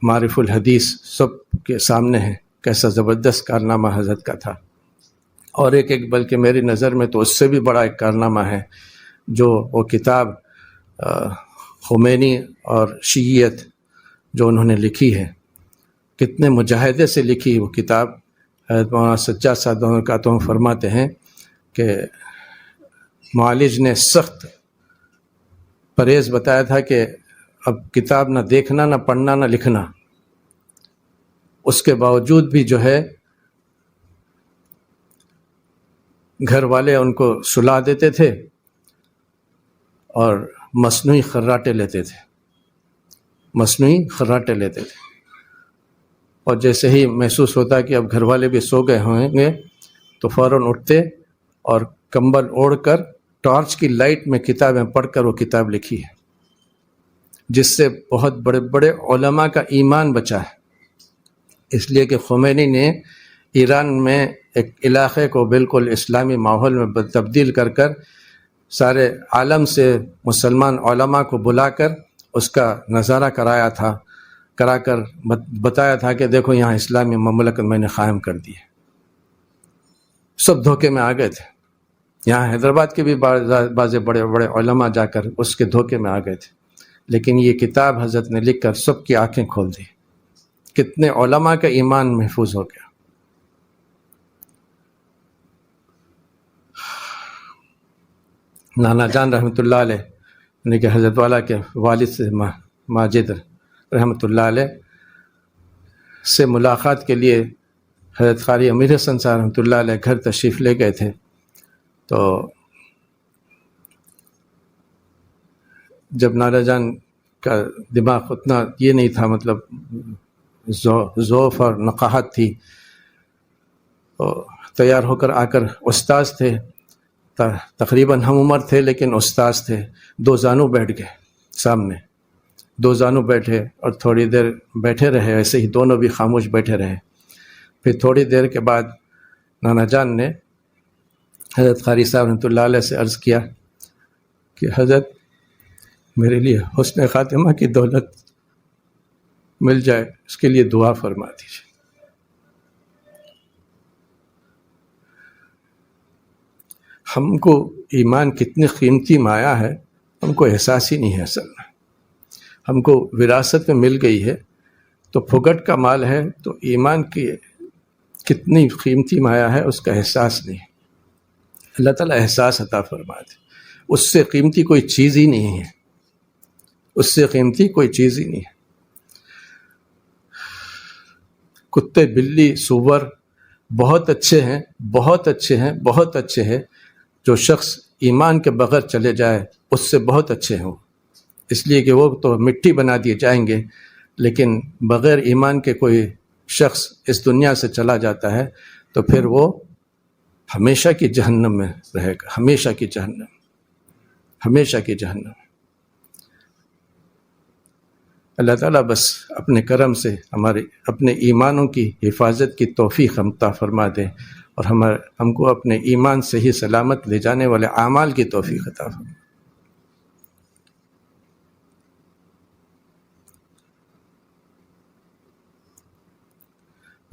معرف الحدیث سب کے سامنے ہے کیسا زبردست کارنامہ حضرت کا تھا. اور ایک بلکہ میری نظر میں تو اس سے بھی بڑا ایک کارنامہ ہے جو وہ کتاب خمینی اور شیعیت جو انہوں نے لکھی ہے. کتنے مجاہدے سے لکھی وہ کتاب. حضرت مولانا سجاد صاحب کا تو فرماتے ہیں کہ معالج نے سخت پرہیز بتایا تھا کہ اب کتاب نہ دیکھنا، نہ پڑھنا، نہ لکھنا. اس کے باوجود بھی جو ہے گھر والے ان کو سلا دیتے تھے اور مصنوعی خراٹے لیتے تھے. اور جیسے ہی محسوس ہوتا کہ اب گھر والے بھی سو گئے ہوں گے تو فوراً اٹھتے اور کمبل اوڑھ کر ٹارچ کی لائٹ میں کتابیں پڑھ کر وہ کتاب لکھی ہے، جس سے بہت بڑے بڑے علماء کا ایمان بچا ہے. اس لیے کہ خمینی نے ایران میں ایک علاقے کو بالکل اسلامی ماحول میں تبدیل کر سارے عالم سے مسلمان علماء کو بلا کر اس کا نظارہ کرا کر بتایا تھا کہ دیکھو یہاں اسلامی مملکت میں نے قائم کر دی ہے. سب دھوکے میں آ گئے تھے. یہاں حیدرآباد کے بھی بعض بڑے بڑے علماء جا کر اس کے دھوکے میں آ گئے تھے، لیکن یہ کتاب حضرت نے لکھ کر سب کی آنکھیں کھول دی. کتنے علماء کا ایمان محفوظ ہو گیا. نانا جان رحمۃ اللہ علیہ یعنی کہ حضرت والا کے والد سے ماجد رحمۃ اللہ علیہ سے ملاقات کے لیے حضرت قاری امیر حسن صاحب رحمۃ اللہ علیہ گھر تشریف لے گئے تھے. تو جب نانا جان کا دماغ اتنا یہ نہیں تھا، مطلب ذوف اور نقاہت تھی، تیار ہو کر آ کر استاذ تھے، تقریباً ہم عمر تھے لیکن استاذ تھے. 2 زانو بیٹھ گئے سامنے، 2 زانو بیٹھے اور تھوڑی دیر بیٹھے رہے. ایسے ہی دونوں بھی خاموش بیٹھے رہے. پھر تھوڑی دیر کے بعد نانا جان نے حضرت قاری صاحب رحمۃ اللہ علیہ سے عرض کیا کہ حضرت میرے لیے حسن خاتمہ کی دولت مل جائے، اس کے لیے دعا فرما دیجیے. ہم کو ایمان کتنی قیمتی مایا ہے ہم کو احساس ہی نہیں ہے. اصل میں ہم کو وراثت میں مل گئی ہے تو پھگٹ کا مال ہے، تو ایمان کی کتنی قیمتی مایا ہے اس کا احساس نہیں. اللہ تعالیٰ احساس عطا فرما دے. اس سے قیمتی کوئی چیز ہی نہیں ہے، اس سے قیمتی کوئی چیز ہی نہیں ہے. کتے بلی سور بہت اچھے ہیں، بہت اچھے ہیں، بہت اچھے ہیں. جو شخص ایمان کے بغیر چلے جائے اس سے بہت اچھے ہوں، اس لیے کہ وہ تو مٹی بنا دیے جائیں گے. لیکن بغیر ایمان کے کوئی شخص اس دنیا سے چلا جاتا ہے تو پھر وہ ہمیشہ کی جہنم میں رہے گا، ہمیشہ کی جہنم، ہمیشہ کی جہنم. اللہ تعالیٰ بس اپنے کرم سے ہمارے اپنے ایمانوں کی حفاظت کی توفیق عطا فرما دے اور ہم کو اپنے ایمان سے ہی سلامت لے جانے والے اعمال کی توفیق عطا فرما.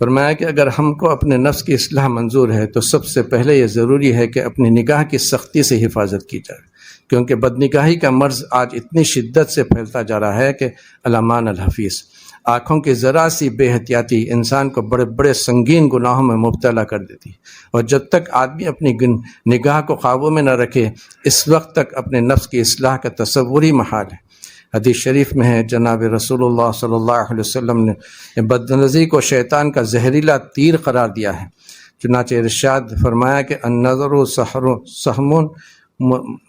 فرمایا کہ اگر ہم کو اپنے نفس کی اصلاح منظور ہے تو سب سے پہلے یہ ضروری ہے کہ اپنی نگاہ کی سختی سے حفاظت کی جائے، کیونکہ بدنگاہی کا مرض آج اتنی شدت سے پھیلتا جا رہا ہے کہ الامان الحفیظ. آنکھوں کی ذرا سی بے احتیاطی انسان کو بڑے بڑے سنگین گناہوں میں مبتلا کر دیتی، اور جب تک آدمی اپنی نگاہ کو قابو میں نہ رکھے اس وقت تک اپنے نفس کی اصلاح کا تصور ہی محال ہے. حدیث شریف میں ہے جناب رسول اللہ صلی اللہ علیہ وسلم نے بدنظری کو شیطان کا زہریلا تیر قرار دیا ہے. چنانچہ ارشاد فرمایا کہ النظر سہم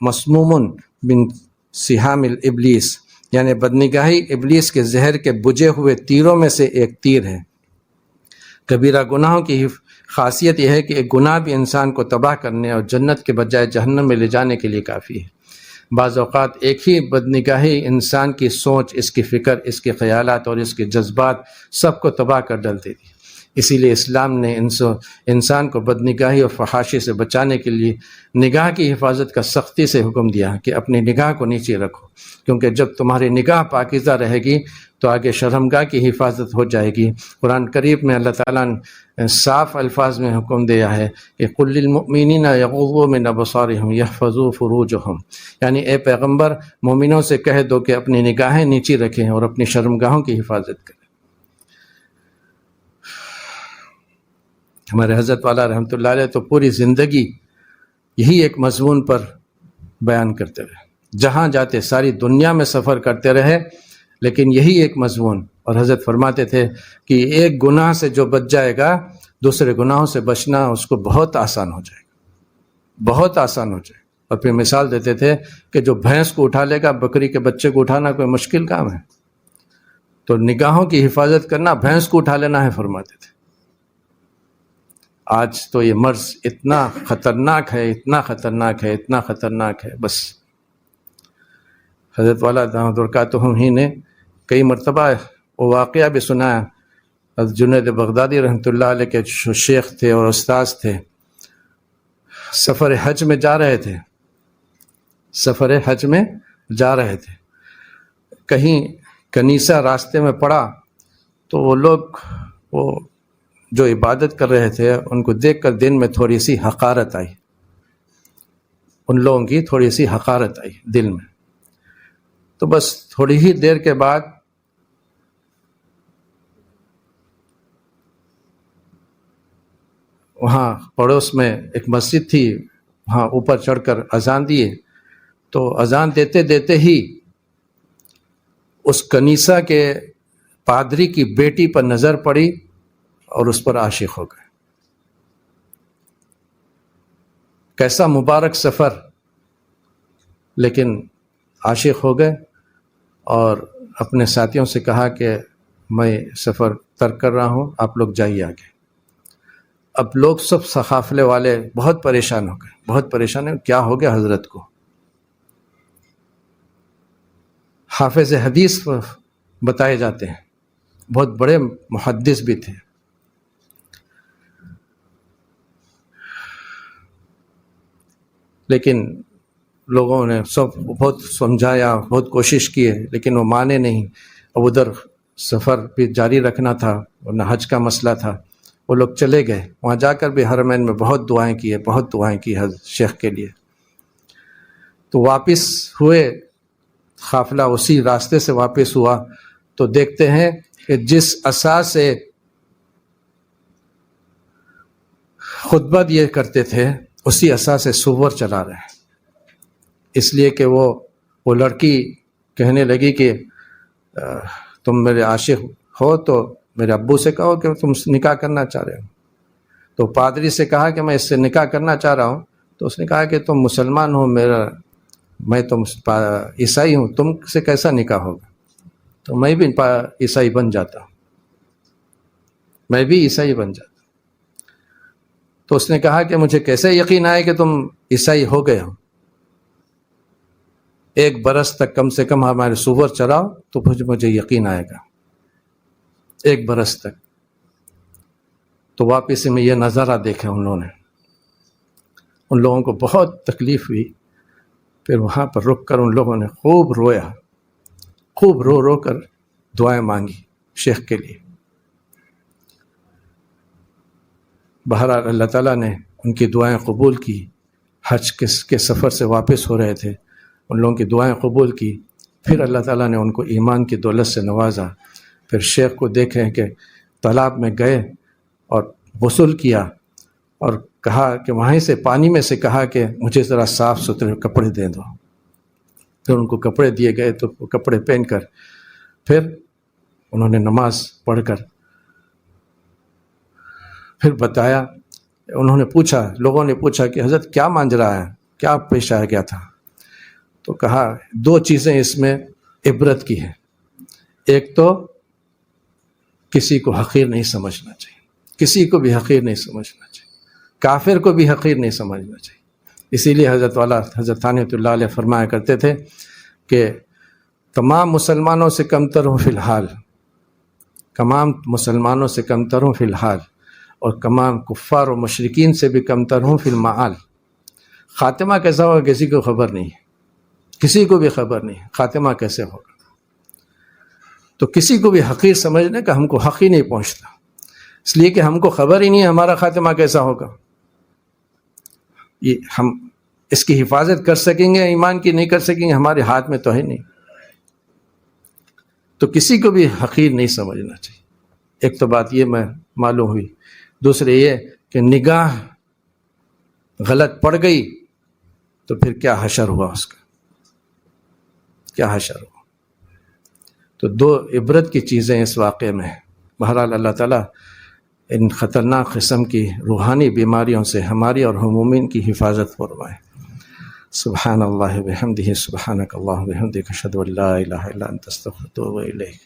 مسموم من سہام الابلیس، یعنی بدنگاہی ابلیس کے زہر کے بجھے ہوئے تیروں میں سے ایک تیر ہے. کبیرہ گناہوں کی خاصیت یہ ہے کہ ایک گناہ بھی انسان کو تباہ کرنے اور جنت کے بجائے جہنم میں لے جانے کے لیے کافی ہے. بعض اوقات ایک ہی بدنگاہی انسان کی سوچ، اس کی فکر، اس کے خیالات اور اس کے جذبات سب کو تباہ کر ڈال دیتی. اسی لیے اسلام نے انسان کو بدنگاہی اور فحاشی سے بچانے کے لیے نگاہ کی حفاظت کا سختی سے حکم دیا کہ اپنی نگاہ کو نیچے رکھو، کیونکہ جب تمہاری نگاہ پاکیزہ رہے گی تو آگے شرمگاہ کی حفاظت ہو جائے گی۔ قرآن کریم میں اللہ تعالیٰ نے صاف الفاظ میں حکم دیا ہے کہ قل للمؤمنین یغضوا من ابصارہم یحفظوا فروجہم، یعنی اے پیغمبر مومنوں سے کہہ دو کہ اپنی نگاہیں نیچی رکھیں اور اپنی شرمگاہوں کی حفاظت کریں۔ ہمارے حضرت والا رحمۃ اللہ علیہ تو پوری زندگی یہی ایک مضمون پر بیان کرتے رہے، جہاں جاتے ساری دنیا میں سفر کرتے رہے، لیکن یہی ایک مضمون۔ اور حضرت فرماتے تھے کہ ایک گناہ سے جو بچ جائے گا دوسرے گناہوں سے بچنا اس کو بہت آسان ہو جائے گا، بہت آسان ہو جائے گا۔ اور پھر مثال دیتے تھے کہ جو بھینس کو اٹھا لے گا بکری کے بچے کو اٹھانا کوئی مشکل کام ہے، تو نگاہوں کی حفاظت کرنا بھینس کو اٹھا لینا ہے، فرماتے تھے۔ آج تو یہ مرض اتنا خطرناک ہے، اتنا خطرناک ہے، اتنا خطرناک ہے، بس حضرت والا دامت برکاتہم ہی نے کئی مرتبہ وہ واقعہ بھی سنایا۔ حضرت جنید بغدادی رحمۃ اللہ علیہ کے جو شیخ تھے اور استاذ تھے، سفر حج میں جا رہے تھے، سفر حج میں جا رہے تھے، کہیں کنیسہ راستے میں پڑا تو وہ لوگ وہ جو عبادت کر رہے تھے ان کو دیکھ کر دل میں تھوڑی سی حقارت آئی، ان لوگوں کی تھوڑی سی حقارت آئی دل میں۔ تو بس تھوڑی ہی دیر کے بعد وہاں پڑوس میں ایک مسجد تھی، وہاں اوپر چڑھ کر اذان دیے، تو اذان دیتے دیتے ہی اس کنیسہ کے پادری کی بیٹی پر نظر پڑی اور اس پر عاشق ہو گئے۔ کیسا مبارک سفر، لیکن عاشق ہو گئے اور اپنے ساتھیوں سے کہا کہ میں سفر ترک کر رہا ہوں، آپ لوگ جائیے آگے۔ اب لوگ سب قافلے والے بہت پریشان ہو گئے، بہت پریشان ہیں، کیا ہو گیا حضرت کو؟ حافظ حدیث بتائے جاتے ہیں، بہت بڑے محدث بھی تھے۔ لیکن لوگوں نے سب بہت سمجھایا، بہت کوشش کی ہے، لیکن وہ مانے نہیں۔ اب ادھر سفر بھی جاری رکھنا تھا، ورنہ حج کا مسئلہ تھا۔ وہ لوگ چلے گئے، وہاں جا کر بھی حرمین میں بہت دعائیں کی ہے، بہت دعائیں کی حضرت شیخ کے لیے۔ تو واپس ہوئے، قافلہ اسی راستے سے واپس ہوا تو دیکھتے ہیں کہ جس عصا سے خطبہ یہ کرتے تھے اسی عصا سے سور چلا رہے ہیں، اس لیے کہ وہ لڑکی کہنے لگی کہ تم میرے عاشق ہو تو میرے ابو سے کہو کہ تم نکاح کرنا چاہ رہے ہو۔ تو پادری سے کہا کہ میں اس سے نکاح کرنا چاہ رہا ہوں، تو اس نے کہا کہ تم مسلمان ہو، میں تو عیسائی ہوں، تم سے کیسا نکاح ہوگا؟ تو میں بھی عیسائی بن جاتا ہوں، میں بھی عیسائی بن جاتا ہوں۔ تو اس نے کہا کہ مجھے کیسے یقین آئے کہ تم عیسائی ہو گئے ہو؟ 1 برس تک کم سے کم ہمارے سور چراؤ تو مجھے یقین آئے گا، 1 برس تک۔ تو واپس میں یہ نظارہ دیکھا ان لوگوں کو بہت تکلیف ہوئی۔ پھر وہاں پر رک کر ان لوگوں نے خوب رویا، خوب رو کر دعائیں مانگی شیخ کے لیے۔ بہرحال اللہ تعالیٰ نے ان کی دعائیں قبول کی۔ حج کے سفر سے واپس ہو رہے تھے، ان لوگوں کی دعائیں قبول کی۔ پھر اللہ تعالیٰ نے ان کو ایمان کی دولت سے نوازا۔ پھر شیخ کو دیکھیں کہ تالاب میں گئے اور غسل کیا، اور کہا کہ وہیں سے پانی میں سے کہا کہ مجھے ذرا صاف ستھرے کپڑے دے دو۔ پھر ان کو کپڑے دیے گئے، تو وہ کپڑے پہن کر پھر انہوں نے نماز پڑھ کر پھر بتایا۔ انہوں نے پوچھا، لوگوں نے پوچھا کہ حضرت کیا ماجرا ہے، کیا پیش آ گیا تھا؟ تو کہا 2 چیزیں اس میں عبرت کی ہیں۔ ایک تو کسی کو حقیر نہیں سمجھنا چاہیے، کسی کو بھی حقیر نہیں سمجھنا چاہیے، کافر کو بھی حقیر نہیں سمجھنا چاہیے۔ اسی لیے حضرت والا حضرت ثانوۃ اللہ علیہ فرمایا کرتے تھے کہ تمام مسلمانوں سے کمتر ہوں فی الحال، تمام مسلمانوں سے کمتر ہوں فی الحال، اور تمام کفار و مشرکین سے بھی کمتر ہوں فی المعال۔ خاتمہ کیسا ہوگا کسی کو خبر نہیں ہے، کسی کو بھی خبر نہیں ہے خاتمہ کیسے ہوگا۔ تو کسی کو بھی حقیر سمجھنے کا ہم کو حق ہی نہیں پہنچتا، اس لیے کہ ہم کو خبر ہی نہیں ہے ہمارا خاتمہ کیسا ہوگا. یہ ہم اس کی حفاظت کر سکیں گے ایمان کی؟ نہیں کر سکیں گے، ہمارے ہاتھ میں تو ہے نہیں. تو کسی کو بھی حقیر نہیں سمجھنا چاہیے. ایک تو بات یہ میں معلوم ہوئی. دوسرے یہ کہ نگاہ غلط پڑ گئی تو پھر کیا حشر ہوا، اس کا کیا حشر ہوا. تو دو عبرت کی چیزیں اس واقعے میں ہیں. بہرحال اللہ تعالیٰ ان خطرناک قسم کی روحانی بیماریوں سے ہماری اور مومن کی حفاظت فرمائے. سبحان اللہ بحمدہ، سبحانک اللہم بحمدک، اشہد ان لا الہ الا انت، استغفرک و اتوب الیک.